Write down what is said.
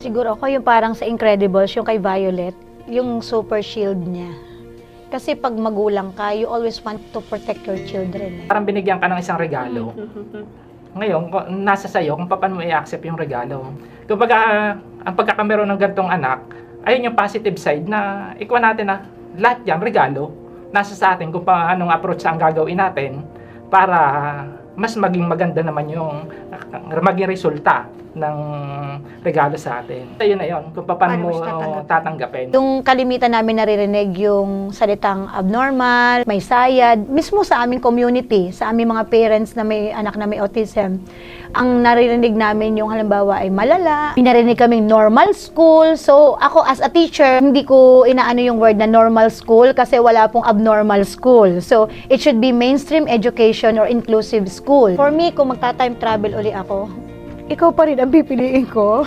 Siguro ako yung parang sa Incredibles, yung kay Violet, yung super shield niya. Kasi pag magulang ka, you always want to protect your children. Parang binigyan ka ng isang regalo. Ngayon, nasa sayo kung paano mo i-accept yung regalo. Kumbaga, ang pagkakameron ng gantong anak, ayun yung positive side na ikuha natin na lahat yan, regalo. Nasa sa atin kung paanong approach ang gagawin natin para mas maging maganda naman yung maging resulta ng regalo sa atin. Ayun na yun, kung paano mo tatanggapin. Yung kalimitan namin naririnig yung salitang abnormal, may sayad, mismo sa aming community, sa aming mga parents na may anak na may autism, ang naririnig namin yung halimbawa ay malala, pinarinig kaming normal school. So ako as a teacher, hindi ko inaano yung word na normal school kasi wala pong abnormal school. So it should be mainstream education or inclusive school. For me, kung magta-time travel uli ako, ikaw pa rin ang pipiliin ko.